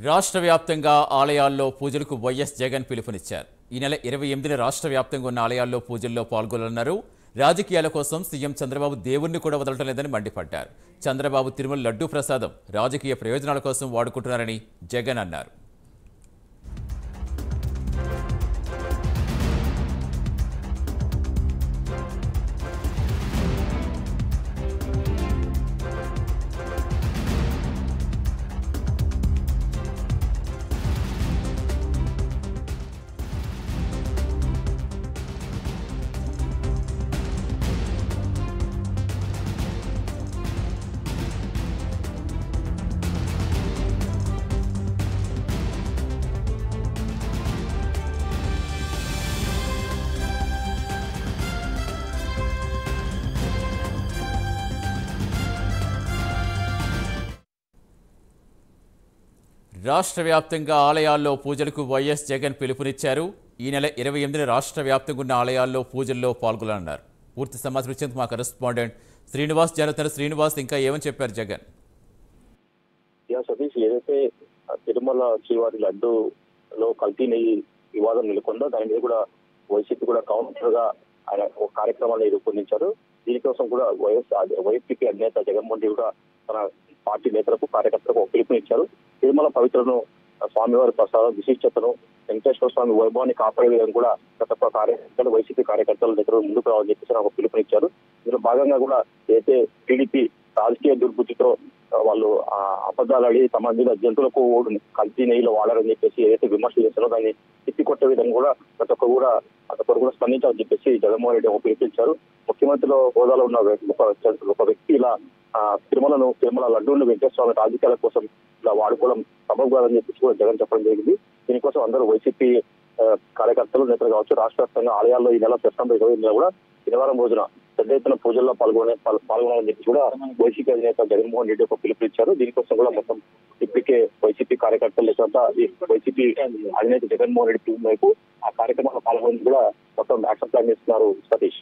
రాష్ట్ర వ్యాప్తంగా ఆలయాల్లో పూజలకు వైఎస్ జగన్ పిలుపునిచ్చారు. ఈ నెల 28న రాష్ట్ర వ్యాప్తంగా ఉన్న ఆలయాల్లో పూజల్లో పాల్గొననున్నారు. రాజకీయాల కోసం సీఎం చంద్రబాబు దేవుణ్ణి కూడా వదలటం లేదని మండిపడ్డారు. చంద్రబాబు తిరుమల లడ్డూ ప్రసాదం రాజకీయ ప్రయోజనాల కోసం వాడుకుంటున్నారని జగన్ అన్నారు. రాష్ట్ర వ్యాప్తంగా ఆలయాల్లో పూజలకు వైఎస్ జగన్ పిలుపునిచ్చారు. ఈ నెల 28న రాష్ట్ర వ్యాప్తంగా ఉన్న ఆలయాల్లో పూజల్లో పాల్గొననున్నారు. పూర్తి సమాచారం ఇచ్చేందుకు మా కరెస్పాండెంట్ శ్రీనివాస్ జరుగుతున్నారు. శ్రీనివాస్, ఇంకా ఏమని చెప్పారు జగన్? సతీష్, ఏదైతే తిరుమల శ్రీవారి లడ్డూలో కల్తీ నెయ్యి వివాదం నెలకొందో దాని మీద కూడా వైసీపీ కూడా కౌంటర్ గా ఆయన ఒక కార్యక్రమాన్ని రూపొందించారు. దీనికోసం కూడా వైసీపీ అధినేత జగన్మోహన్ రెడ్డి కూడా తన పార్టీ నేతలకు కార్యకర్తలకు పిలుపునిచ్చారు. తిరుమల పవిత్రను, స్వామివారి ప్రసాదం విశిష్టతను, వెంకటేశ్వర స్వామి వైభవాన్ని కాపాడే విధంగా కూడా గత కార్యకర్తలు వైసీపీ కార్యకర్తల నేతలు ముందుకు రావాలని చెప్పేసి ఒక పిలుపునిచ్చారు. ఇందులో భాగంగా కూడా ఏదైతే టీడీపీ రాజకీయ దుర్బుద్ధితో వాళ్ళు అబద్ధాలు అడిగి సంబంధించిన జంతువులకు కల్తీ నెయ్యిలో వాడారని చెప్పేసి ఏదైతే విమర్శలు చేస్తారో దాన్ని తిప్పికొట్టే విధంగా కూడా ప్రతి ఒక్కరు కూడా స్పందించాలని చెప్పేసి జగన్మోహన్ రెడ్డి ఒక పిలుపునిచ్చారు. ముఖ్యమంత్రిలో హోదాలో ఉన్న ఒక వ్యక్తి ఇలా తిరుమల లడ్డూలను వెంకటేశ్వర రాజకీయాల కోసం ఇలా వాడుకోవడం సబబు కాదని చెప్పేసి కూడా జగన్ చెప్పడం జరిగింది. దీనికోసం అందరూ వైసీపీ కార్యకర్తలు, నేతలు కావచ్చు, రాష్ట్ర వ్యాప్తంగా ఆలయాల్లో ఈ నెల సెప్టెంబర్ 28న కూడా శనివారం రోజున పెద్ద ఎత్తున పూజల్లో పాల్గొనాలని చెప్పి కూడా వైసీపీ అధినేత జగన్మోహన్ రెడ్డి ఒక పిలుపునిచ్చారు. దీనికోసం కూడా మొత్తం ఇప్పటికే వైసీపీ కార్యకర్తలు లేకుండా వైసీపీ అధినేత జగన్మోహన్ రెడ్డి పిలుపు వైపు ఆ కార్యక్రమంలో పాల్గొని కూడా మొత్తం యాక్షన్ ప్లాన్ చేస్తున్నారు. సతీష్.